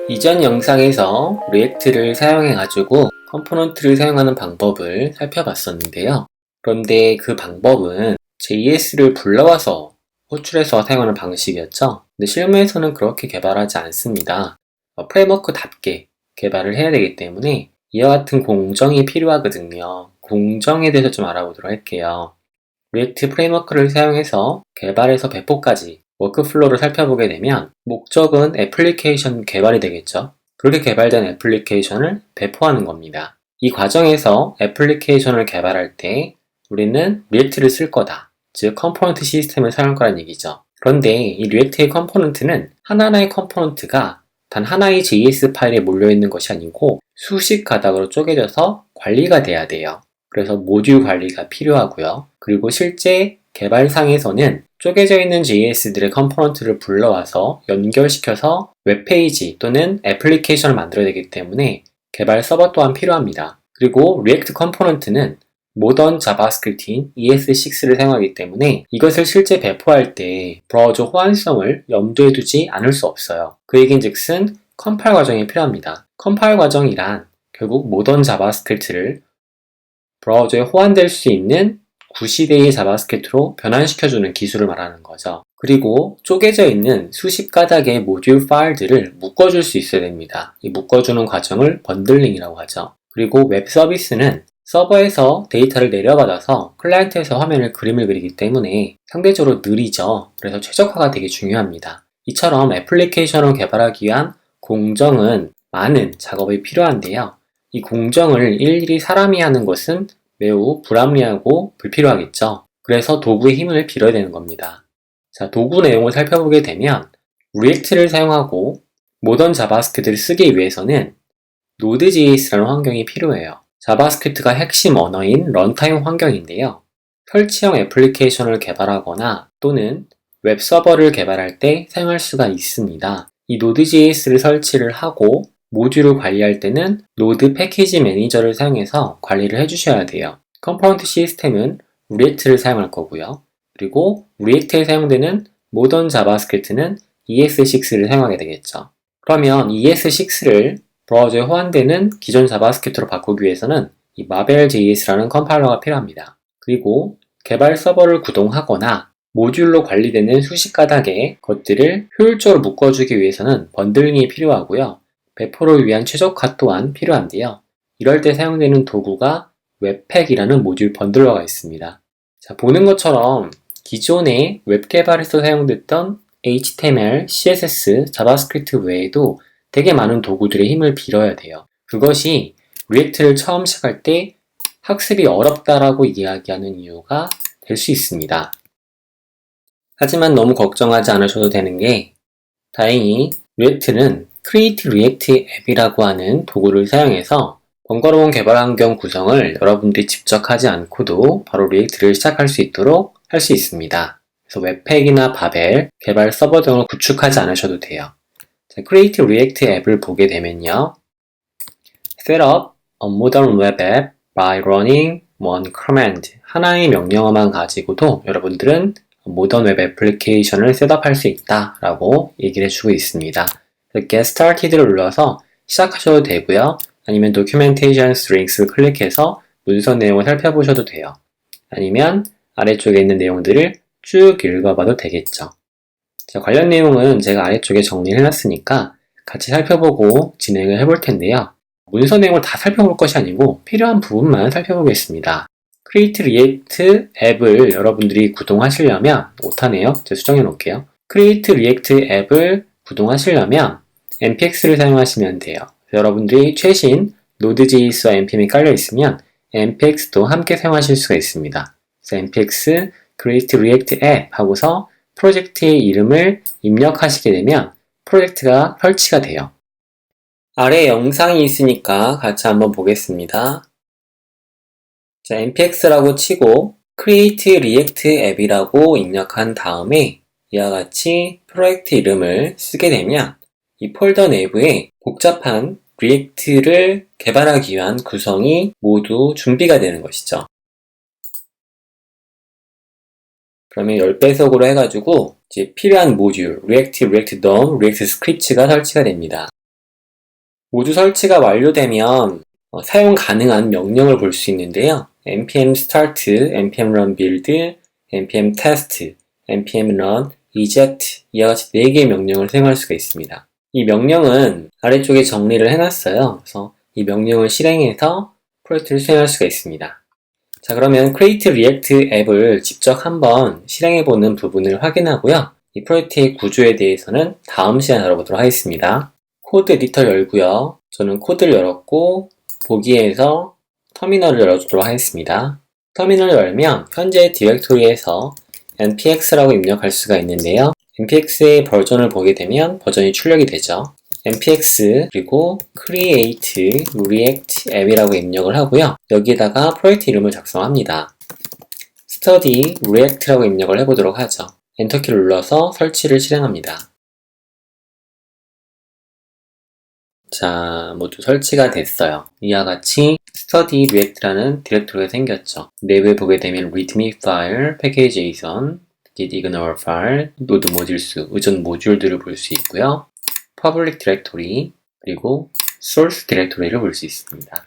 이전 영상에서 리액트를 사용해가지고 컴포넌트를 사용하는 방법을 살펴봤었는데요. 그런데 그 방법은 JS를 불러와서 호출해서 사용하는 방식이었죠. 근데 실무에서는 그렇게 개발하지 않습니다. 프레임워크답게 개발을 해야 되기 때문에 이와 같은 공정이 필요하거든요. 공정에 대해서 좀 알아보도록 할게요. 리액트 프레임워크를 사용해서 개발에서 배포까지 워크플로우를 살펴보게 되면 목적은 애플리케이션 개발이 되겠죠. 그렇게 개발된 애플리케이션을 배포하는 겁니다. 이 과정에서 애플리케이션을 개발할 때 우리는 리액트를 쓸 거다. 즉 컴포넌트 시스템을 사용할 거란 얘기죠. 그런데 이 리액트의 컴포넌트는 하나하나의 컴포넌트가 단 하나의 JS 파일에 몰려있는 것이 아니고 수십 가닥으로 쪼개져서 관리가 돼야 돼요. 그래서 모듈 관리가 필요하고요. 그리고 실제 개발상에서는 쪼개져 있는 JS들의 컴포넌트를 불러와서 연결시켜서 웹페이지 또는 애플리케이션을 만들어야 되기 때문에 개발 서버 또한 필요합니다. 그리고 리액트 컴포넌트는 모던 자바스크립트인 ES6를 사용하기 때문에 이것을 실제 배포할 때 브라우저 호환성을 염두에 두지 않을 수 없어요. 그 얘긴즉슨 컴파일 과정이 필요합니다. 컴파일 과정이란 결국 모던 자바스크립트를 브라우저에 호환될 수 있는 구시대의 자바스크립트로 변환시켜주는 기술을 말하는 거죠. 그리고 쪼개져 있는 수십 가닥의 모듈 파일들을 묶어줄 수 있어야 됩니다. 이 묶어주는 과정을 번들링이라고 하죠. 그리고 웹 서비스는 서버에서 데이터를 내려받아서 클라이언트에서 화면을 그림을 그리기 때문에 상대적으로 느리죠. 그래서 최적화가 되게 중요합니다. 이처럼 애플리케이션을 개발하기 위한 공정은 많은 작업이 필요한데요. 이 공정을 일일이 사람이 하는 것은 매우 불합리하고 불필요하겠죠. 그래서 도구의 힘을 빌어야 되는 겁니다. 자, 도구 내용을 살펴보게 되면 리액트를 사용하고 모던 자바스크립트를 쓰기 위해서는 Node.js라는 환경이 필요해요. 자바스크립트가 핵심 언어인 런타임 환경인데요. 설치형 애플리케이션을 개발하거나 또는 웹 서버를 개발할 때 사용할 수가 있습니다. 이 Node.js를 설치를 하고 모듈을 관리할 때는 노드 패키지 매니저를 사용해서 관리를 해주셔야 돼요. 컴포넌트 시스템은 리액트를 사용할 거고요. 그리고 리액트에 사용되는 모던 자바스크립트는 ES6를 사용하게 되겠죠. 그러면 ES6를 브라우저에 호환되는 기존 자바스크립트로 바꾸기 위해서는 이 마벨.js라는 컴파일러가 필요합니다. 그리고 개발 서버를 구동하거나 모듈로 관리되는 수십 가닥의 것들을 효율적으로 묶어주기 위해서는 번들링이 필요하고요. 배포를 위한 최적화 또한 필요한데요. 이럴 때 사용되는 도구가 웹팩이라는 모듈 번들러가 있습니다. 자, 보는 것처럼 기존의 웹 개발에서 사용됐던 HTML, CSS, 자바스크립트 외에도 되게 많은 도구들의 힘을 빌어야 돼요. 그것이 리액트를 처음 시작할 때 학습이 어렵다라고 이야기하는 이유가 될 수 있습니다. 하지만 너무 걱정하지 않으셔도 되는 게 다행히 리액트는 Create React 앱이라고 하는 도구를 사용해서 번거로운 개발 환경 구성을 여러분들이 직접 하지 않고도 바로 리액트를 시작할 수 있도록 할 수 있습니다. 그래서 웹팩이나 바벨, 개발 서버 등을 구축하지 않으셔도 돼요. 자, Create React 앱을 보게 되면요. Set up a modern web app by running one command. 하나의 명령어만 가지고도 여러분들은 모던 웹 애플리케이션을 셋업할 수 있다라고 얘기를 해주고 있습니다. Get Started를 눌러서 시작하셔도 되고요. 아니면 Documentation Strings를 클릭해서 문서 내용을 살펴보셔도 돼요. 아니면 아래쪽에 있는 내용들을 쭉 읽어봐도 되겠죠. 자, 관련 내용은 제가 아래쪽에 정리를 해놨으니까 같이 살펴보고 진행을 해볼 텐데요. 문서 내용을 다 살펴볼 것이 아니고 필요한 부분만 살펴보겠습니다. Create React 앱을 여러분들이 구동하시려면 오타네요. 제가 수정해 놓을게요. Create React 앱을 구동하시려면 npx를 사용하시면 돼요. 여러분들이 최신 Node.js와 npm이 깔려 있으면 npx도 함께 사용하실 수가 있습니다. 그래서 npx Create React 앱 하고서 프로젝트의 이름을 입력하시게 되면 프로젝트가 설치가 돼요. 아래 영상이 있으니까 같이 한번 보겠습니다. 자, npx라고 치고 Create React 앱이라고 입력한 다음에 이와 같이 프로젝트 이름을 쓰게 되면 이 폴더 내부에 복잡한 리액트를 개발하기 위한 구성이 모두 준비가 되는 것이죠. 그러면 10배속으로 해가지고 이제 필요한 모듈, React, React DOM, React Scripts가 설치가 됩니다. 모두 설치가 완료되면 사용 가능한 명령을 볼 수 있는데요. npm start, npm run build, npm test, npm run eject 이와 같이 4개의 명령을 사용할 수가 있습니다. 이 명령은 아래쪽에 정리를 해놨어요. 그래서 이 명령을 실행해서 프로젝트를 수행할 수가 있습니다. 자, 그러면 create react 앱을 직접 한번 실행해보는 부분을 확인하고요. 이 프로젝트의 구조에 대해서는 다음 시간에 알아보도록 하겠습니다. 코드 에디터 열고요. 저는 코드를 열었고 보기에서 터미널을 열어주도록 하겠습니다. 터미널을 열면 현재 디렉토리에서 npx라고 입력할 수가 있는데요. npx의 버전을 보게 되면 버전이 출력이 되죠. npx 그리고 create react app이라고 입력을 하고요. 여기에다가 프로젝트 이름을 작성합니다. study react라고 입력을 해보도록 하죠. 엔터키를 눌러서 설치를 실행합니다. 자, 모두 설치가 됐어요. 이와 같이 study react라는 디렉토리가 생겼죠. 내부에 보게 되면 readme 파일, package.json, git ignore 파일, 노드 모듈수, 의존 모듈들을 볼 수 있고요. public 디렉토리, 그리고 source 디렉토리를 볼 수 있습니다.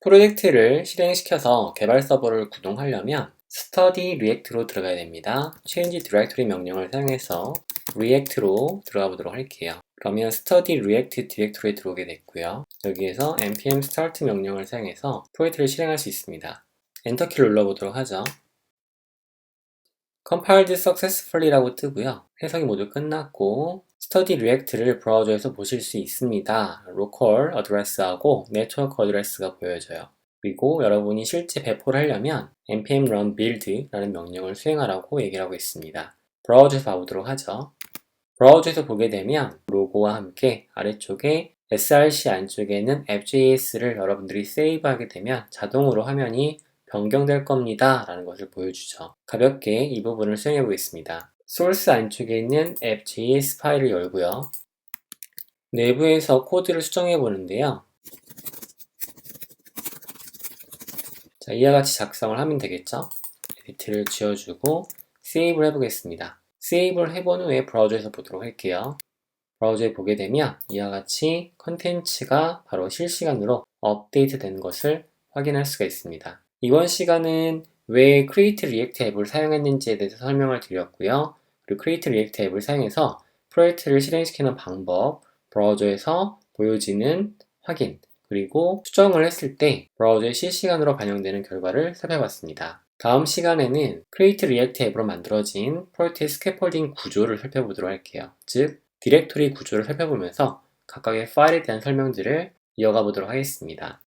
프로젝트를 실행시켜서 개발 서버를 구동하려면 study react로 들어가야 됩니다. change directory 명령을 사용해서 react로 들어가 보도록 할게요. 그러면 study react 디렉토리에 들어오게 됐고요. 여기에서 npm start 명령을 사용해서 프로젝트를 실행할 수 있습니다. 엔터키를 눌러보도록 하죠. compiled successfully 라고 뜨고요. 해석이 모두 끝났고 study react를 브라우저에서 보실 수 있습니다. local address하고 network address가 보여져요. 그리고 여러분이 실제 배포를 하려면 npm run build 라는 명령을 수행하라고 얘기를 하고 있습니다. 브라우저에서 봐보도록 하죠. 브라우저에서 보게 되면 로고와 함께 아래쪽에 src 안쪽에는 app.js를 여러분들이 세이브하게 되면 자동으로 화면이 변경될 겁니다 라는 것을 보여주죠. 가볍게 이 부분을 수행해 보겠습니다. 소스 안쪽에 있는 app.js 파일을 열고요. 내부에서 코드를 수정해 보는데요. 자, 이와 같이 작성을 하면 되겠죠. 에디트를 지워주고 세이브를 해보겠습니다. 세이브를 해본 후에 브라우저에서 보도록 할게요. 브라우저에 보게 되면 이와 같이 컨텐츠가 바로 실시간으로 업데이트 된 것을 확인할 수가 있습니다. 이번 시간은 왜 Create React 앱을 사용했는지에 대해서 설명을 드렸고요. 그리고 Create React 앱을 사용해서 프로젝트를 실행시키는 방법, 브라우저에서 보여지는 확인, 그리고 수정을 했을 때 브라우저에 실시간으로 반영되는 결과를 살펴봤습니다. 다음 시간에는 Create React 앱으로 만들어진 프로젝트의 스캐폴딩 구조를 살펴보도록 할게요. 즉, 디렉토리 구조를 살펴보면서 각각의 파일에 대한 설명들을 이어가 보도록 하겠습니다.